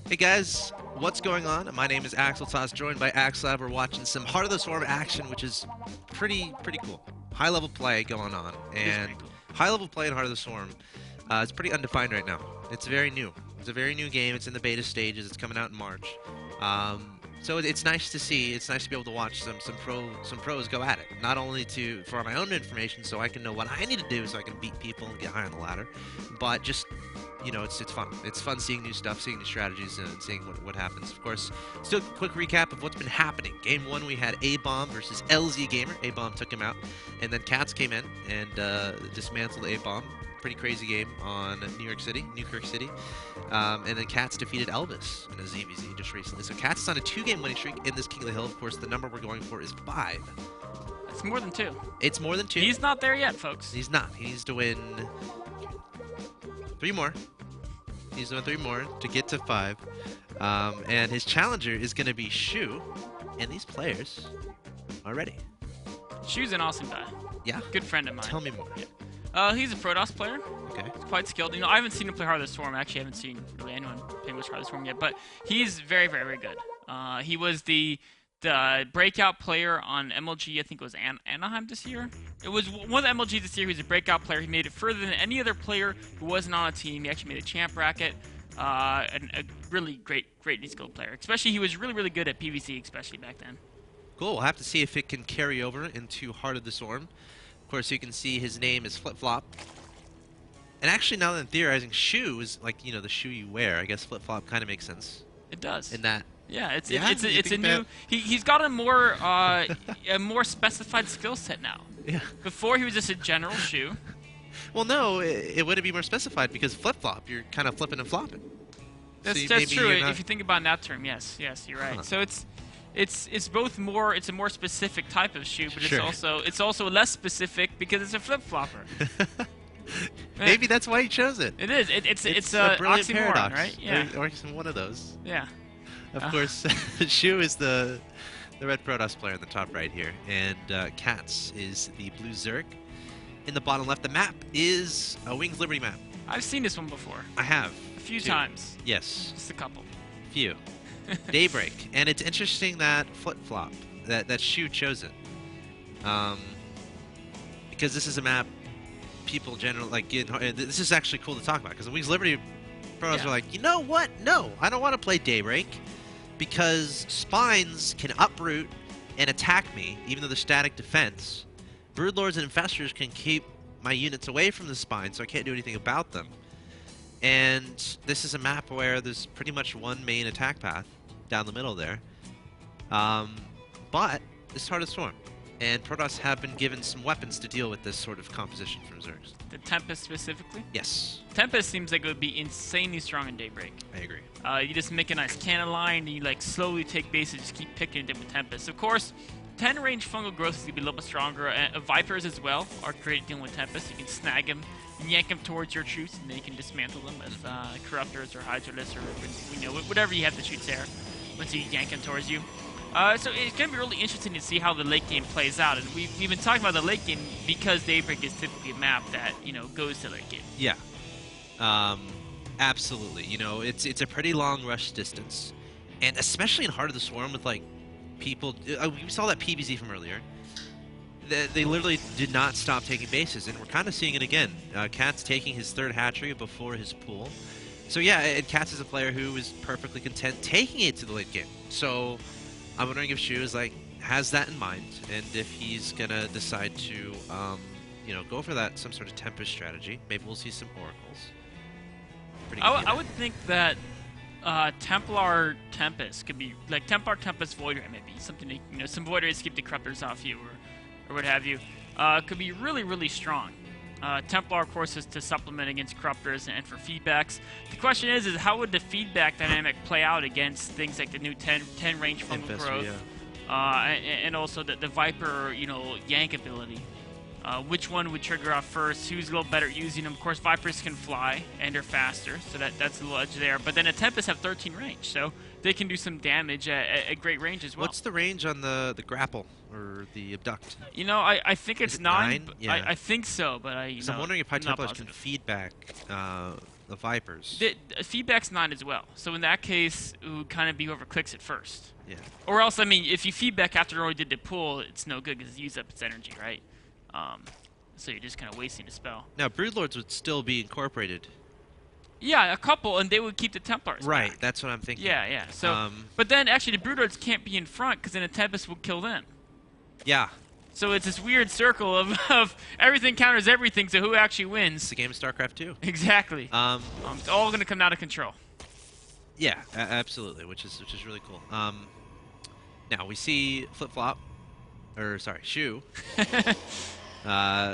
Hey guys, what's going on? My name is Axeltoss, joined by Axslav. We're watching some Heart of the Swarm action, which is pretty cool. High level play going on, and Cool. high level play in Heart of the Swarm. It's pretty undefined right now. It's very new. It's a very new game. It's in the beta stages. It's coming out in March. So it's nice to see. It's nice to be able to watch some pros go at it. Not only for my own information, so I can know what I need to do, so I can beat people and get high on the ladder, but just it's fun. It's fun seeing new stuff, seeing new strategies, and seeing what happens. Of course, still a quick recap of what's been happening. Game 1, we had A-Bomb versus LZ Gamer. A-Bomb took him out, and then Catz came in and dismantled A-Bomb. Pretty crazy game on Newkirk City. And then Catz defeated Elvis in a ZVZ just recently. So Catz is on a 2-game winning streak in this King of the Hill. Of course, the number we're going for is 5. It's more than 2. It's more than 2. He's not there yet, folks. He's not. He needs to win 3 more. He's doing 3 more to get to 5. And his challenger is going to be Shew. And these players are ready. Shew's an awesome guy. Yeah? Good friend of mine. Tell me more. Yeah. He's a HoTS player. Okay. He's quite skilled. You know, I haven't seen him play Heart of the Swarm. I actually haven't seen really anyone play much Heart of the Swarm yet. But he's very good. He was the breakout player on MLG. I think it was Anaheim this year. It was one of the MLGs this year. He was a breakout player. He made it further than any other player who wasn't on a team. He actually made a champ bracket. And a really great skilled player. Especially, he was really good at PvC, especially back then. Cool. We'll have to see if it can carry over into Heart of the Swarm. Of course, you can see his name is Flip-Flop. And actually, now that I'm theorizing, Shew is like, the shoe you wear. I guess Flip-Flop kind of makes sense. It does. In that. Yeah, it's that... a new. He's got a more specified skill set now. Yeah. Before he was just a general shoe. Well, no, it wouldn't be more specified because Flip-Flop, you're kind of flipping and flopping. That's so true. Not... If you think about it in that term, yes, you're right. So it's both more. It's a more specific type of shoe, but sure. it's also less specific because it's a flip-flopper. Maybe that's why he chose it. It is. It's a brilliant oxymoron, paradox, right? Yeah. Or one of those. Yeah. Of course, Shew is the red Protoss player in the top right here, and Catz is the blue Zerg. In the bottom left, the map is a Wings Liberty map. I've seen this one before. I have. A few times. Yes. Just a couple. Few. Daybreak, and it's interesting that Flip-Flop, that Shew chose it, because this is a map people generally like. This is actually cool to talk about because the Wings Liberty pros are like, you know what? No, I don't want to play Daybreak because spines can uproot and attack me, even though they're static defense. Broodlords and Infestors can keep my units away from the spine, so I can't do anything about them. And this is a map where there's pretty much one main attack path down the middle there. But it's Heart of the Swarm. And Protoss have been given some weapons to deal with this sort of composition from Zergs. The Tempest specifically? Yes. Tempest seems like it would be insanely strong in Daybreak. I agree. You just make a nice cannon line, and you like slowly take base and just keep picking it with Tempest. Of course, 10 range fungal growth is going to be a little bit stronger. Vipers as well are great dealing with Tempest. You can snag them, yank them towards your troops, and then you can dismantle them with Corruptors or Hydralisks or whatever you have to shoot there once you yank them towards you. So it's going to be really interesting to see how the late game plays out. And we've been talking about the late game because Daybreak is typically a map that, goes to late game. Yeah. Absolutely. It's a pretty long rush distance. And especially in Heart of the Swarm with, like, people... we saw that PvZ from earlier. They literally did not stop taking bases, and we're kind of seeing it again. Catz taking his 3rd hatchery before his pool. So yeah, and Catz is a player who is perfectly content taking it to the late game. So... I'm wondering if Shew has that in mind, and if he's gonna decide to, go for some sort of Tempest strategy. Maybe we'll see some Oracles. I would think that Templar Tempest could be like Templar Tempest Void Ray, maybe something. Some Void Rays keep the Corruptors off you, or what have you. Could be really strong. Templar, of course, is to supplement against Corruptors and for feedbacks. The question is how would the feedback dynamic play out against things like the new 10 range fungal growth, and also the Viper, yank ability. Which one would trigger off first? Who's a little better at using them? Of course, Vipers can fly and they're faster, so that's a little edge there. But then a Tempest have 13 range, so they can do some damage at great range as well. What's the range on the grapple or the abduct? I think it's 9. Yeah. I think so, but I'm wondering if High Templars can feedback the Vipers. The feedback's 9 as well. So in that case, it would kind of be whoever clicks it first. Yeah. Or else, I mean, if you feedback after it already did the pull, it's no good because it used up its energy, right? So you're just kind of wasting a spell. Now, Broodlords would still be incorporated. Yeah, a couple, and they would keep the Templars Right, back. that's what I'm thinking. Yeah, yeah. So, but then actually the Broodlords can't be in front because then a Tempest will kill them. Yeah. So it's this weird circle of everything counters everything, so who actually wins? It's a game of StarCraft 2. Exactly. It's all going to come out of control. Yeah, absolutely, which is really cool. Now we see Flip-Flop, or sorry, Shew,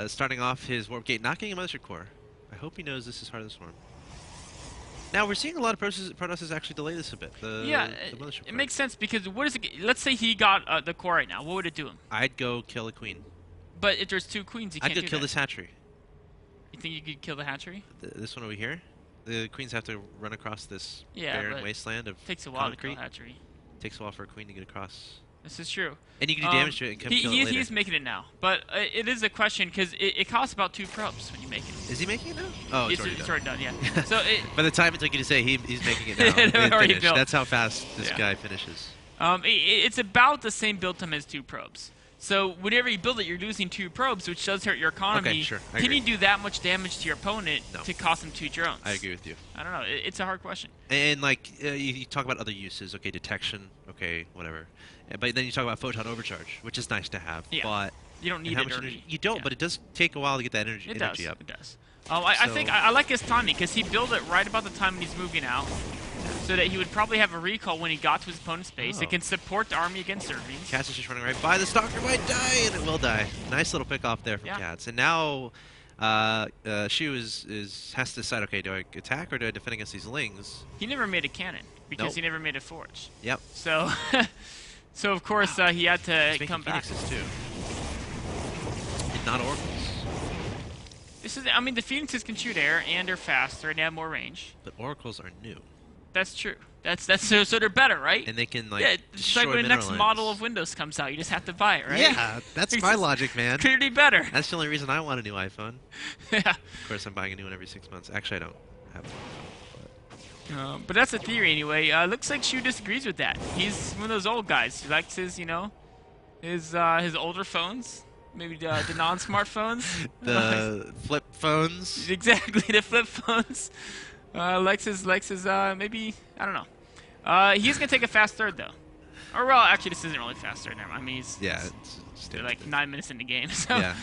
starting off his Warp Gate, not getting a Mothership Core. I hope he knows this is Heart of the Swarm. Now we're seeing a lot of Protoss actually delay this a bit. It makes sense because what is it? Let's say he got the core right now. What would it do him? I'd go kill a queen. But if there's 2 queens, you can't I'd go do kill that. this hatchery. You think you could kill the hatchery? This one over here. The queens have to run across this Yeah, barren but wasteland of takes a while concrete. to kill a hatchery. Takes a while for a queen to get across. This is true. And you can do damage to it and come kill it later. He's making it now, but it is a question because it costs about 2 probes when you make it. Is he making it now? Oh, it's already done. Yeah. So by the time it took you to say he's making it now, already built. That's how fast this guy finishes. It's about the same build time as 2 probes. So whenever you build it, you're losing 2 probes, which does hurt your economy. Okay, sure. Can you do that much damage to your opponent to cost him 2 drones? I agree with you. I don't know. It's a hard question. And like you talk about other uses, okay, detection, okay, whatever. But then you talk about photon overcharge, which is nice to have. Yeah. But you don't need it early. You don't, but it does take a while to get that energy up. It does. I think I like his timing because he built it right about the time when he's moving out, so that he would probably have a recall when he got to his opponent's base. It can support the army against Zerglings. Catz is just running right by the Stalker, might die, and it will die. Nice little pick off there from Catz. And now Shew has to decide, okay, do I attack or do I defend against these Lings? He never made a cannon because he never made a forge. Yep. So, so of course he had to come back. Phoenixes too. And not Oracles. I mean, the Phoenixes can shoot air and they're faster and they have more range. But Oracles are new. That's true. That's so they're better, right? And they can like it's like when the next model of Windows comes out, you just have to buy it, right? Yeah, that's my logic, man. Clearly better. That's the only reason I want a new iPhone. Yeah. Of course, I'm buying a new one every 6 months. Actually, I don't have one. But that's the theory anyway. Looks like Shew disagrees with that. He's one of those old guys. He likes his, his older phones. Maybe the non-smartphones. The flip phones. Exactly, the flip phones. Likes his maybe, I don't know. He's going to take a fast third, though. Or, well, actually, this isn't really fast third. Never mind. I mean, they're like 9 minutes in the game. So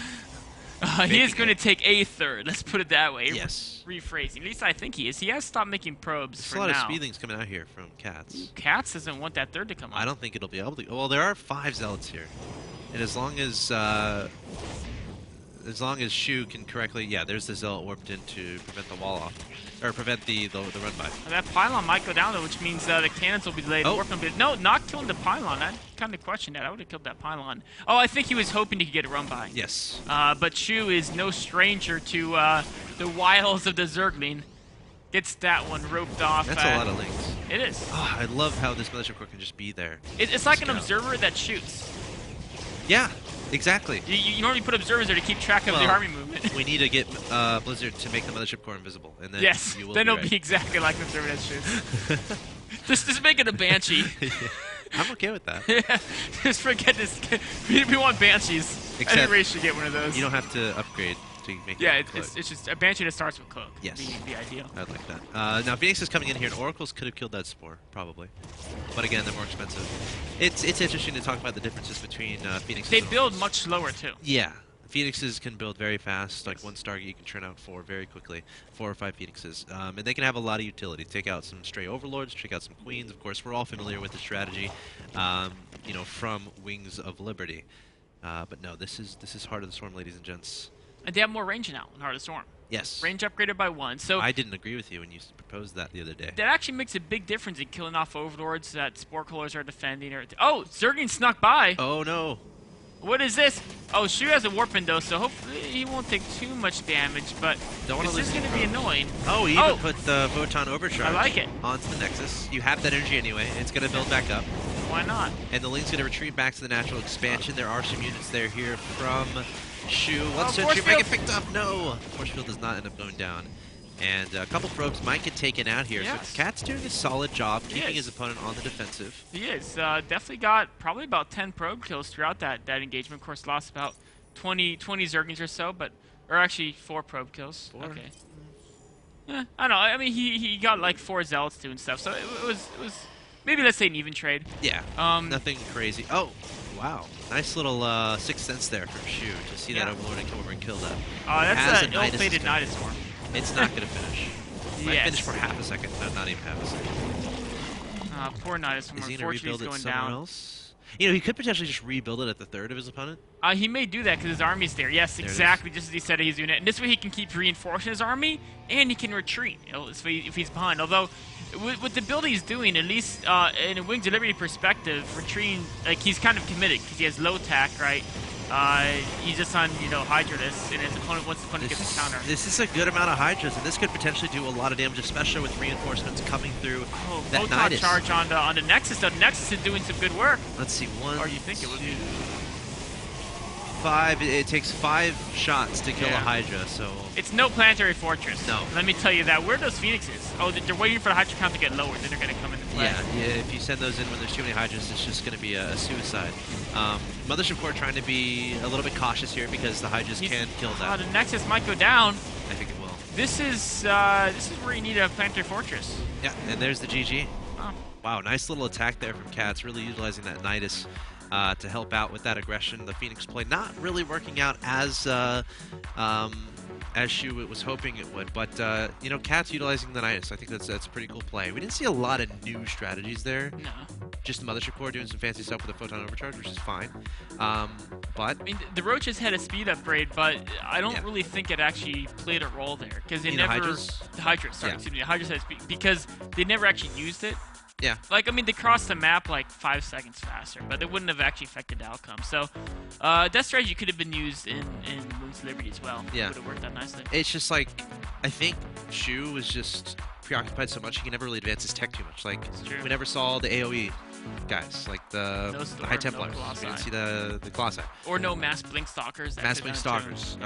he is going to take a third. Let's put it that way. Yes. Rephrasing. At least I think he is. He has stopped making probes There's for a lot now. of speedlings coming out here from Catz. Catz doesn't want that third to come up. I don't think it'll be able to. Well, there are 5 zealots here. And as long as Shew can correctly, there's the zealot warped in to prevent the wall off, or prevent the run by. That pylon might go down though, which means the cannons will be delayed. Oh. No, not killing the pylon. I kind of questioned that. I would have killed that pylon. Oh, I think he was hoping to get a run by. Yes. But Shew is no stranger to the wiles of the Zergling. Gets that one roped off. That's a lot of links. It is. Oh, I love how this Mothership Core can just be there. It's like an observer that shoots. Yeah, exactly. You normally put observers there to keep track of the army movement. We need to get Blizzard to make the Mothership Core invisible, and then you will then be it'll be exactly like an observer that shoots. just make it a Banshee. I'm okay with that. Yeah, just forget this. We want Banshees. Except every race should get one of those. You don't have to upgrade to make it cloak. It's just a Banshee that starts with cloak. Yes. Be ideal. I'd like that. Now, Phoenix is coming in here, and Oracles could have killed that Spore, probably. But again, they're more expensive. It's interesting to talk about the differences between Phoenixes. They build much slower, too. Yeah. Phoenixes can build very fast. Like one Stargate, you can churn out 4 very quickly. 4 or 5 Phoenixes. And they can have a lot of utility. Take out some stray Overlords, take out some Queens. Of course, we're all familiar with the strategy, from Wings of Liberty. But no, this is Heart of the Storm, ladies and gents. And they have more range now in Heart of the Storm. Yes. Range upgraded by 1. So I didn't agree with you when you proposed that the other day. That actually makes a big difference in killing off Overlords that Spore Callers are defending. Oh, Zerglings snuck by. Oh, no. What is this? Oh, Shew has a warp window, so hopefully he won't take too much damage, but this is going to be annoying. Oh, he even put the Photon Overcharge I like it. onto the Nexus. You have that energy anyway. It's going to build back up. Why not? And the Link's going to retreat back to the natural expansion. There are some units there here from Shew. One sentry might get picked up. No! Force Field does not end up going down. And a couple probes might get taken out here. Yes. So Catz doing a solid job keeping his opponent on the defensive. He is. Definitely got probably about 10 probe kills throughout that engagement. Of course, lost about 20 Zerglings or so, or actually 4 probe kills. 4? Okay. Yeah, I don't know. I mean, he got like 4 Zealots too and stuff. So it was maybe, let's say, an even trade. Yeah. Nothing crazy. Oh, wow. Nice little 6th sense there from Shew to see that Overlord come over and kill that. That's an ill-fated Nidus Swarm. It's not going to finish. Might finish for half a second. No, not even half a second. Poor Nidus Swarm. Is he going to rebuild it somewhere down. else? You know, he could potentially just rebuild it at the 3rd of his opponent. He may do that because his army's there. Yes, exactly. Just as he said he's doing it. And this way he can keep reinforcing his army, and he can retreat if he's behind. Although, with the build he's doing, at least in a Winged Liberty perspective, retreating, like, he's kind of committed because he has low tack, right? He's just on, Hydra-less, and his opponent wants to get the counter. This is a good amount of Hydras, and this could potentially do a lot of damage, especially with reinforcements coming through that Nidus. Charge on the Nexus. The Nexus is doing some good work. Let's see, 1, or you think it would be 5. It takes 5 shots to kill a Hydra, so... It's no Planetary Fortress. No. Let me tell you that. Where are those Phoenixes? Oh, they're waiting for the Hydra count to get lower, then they're going to come into play. Yeah, if you send those in when there's too many Hydras, it's just going to be a suicide. Mothership Core trying to be a little bit cautious here because the Hydras can kill that. The Nexus might go down. I think it will. This is where you need a Planetary Fortress. Yeah, and there's the GG. Oh. Wow, nice little attack there from Catz, really utilizing that Nidus to help out with that aggression. The Phoenix play not really working out as Shew was hoping it would, but Catz utilizing the Nidus, I think that's a pretty cool play. We didn't see a lot of new strategies there. No. Just the Mothership Core doing some fancy stuff with the Photon Overcharge, which is fine. But I mean, the Roaches had a speed upgrade, but I don't really think it actually played a role there because they never. The Hydras, sorry, excuse me. The Hydras had speed because they never actually used it. Yeah. Like, I mean, they crossed the map like 5 seconds faster, but it wouldn't have actually affected the outcome. So, that strategy could have been used in Wings Liberty as well. Yeah. It would have worked out nicely. It's just like, I think Shew was just preoccupied so much, he can never really advance his tech too much. Like, we never saw the AoE guys, like the High Templars. We didn't see the Colossi. Or no Mass Blink Stalkers. Mass Blink Stalkers.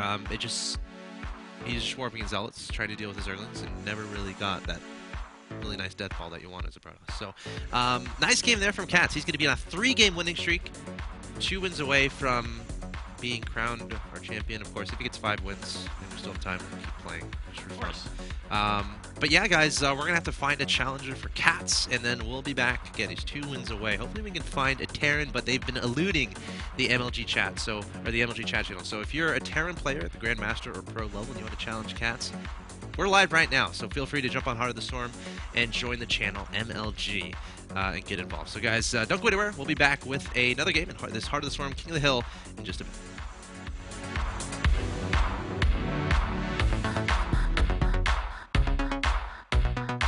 He's just warping in Zealots, trying to deal with his Zerglings, and never really got that really nice deathfall that you want as a Protoss. So, nice game there from Catz. He's going to be on a 3-game winning streak. 2 wins away from being crowned our champion, of course. If he gets 5 wins, and we still have time to keep playing. Of course. But yeah, guys, we're going to have to find a challenger for Catz, and then we'll be back. Again, he's 2 wins away. Hopefully we can find a Terran, but they've been eluding the MLG chat, or the MLG chat channel. So if you're a Terran player at the Grandmaster or Pro level and you want to challenge Catz, we're live right now, so feel free to jump on Heart of the Storm and join the channel MLG and get involved. So guys, don't go anywhere. We'll be back with another game in this Heart of the Storm King of the Hill in just a minute.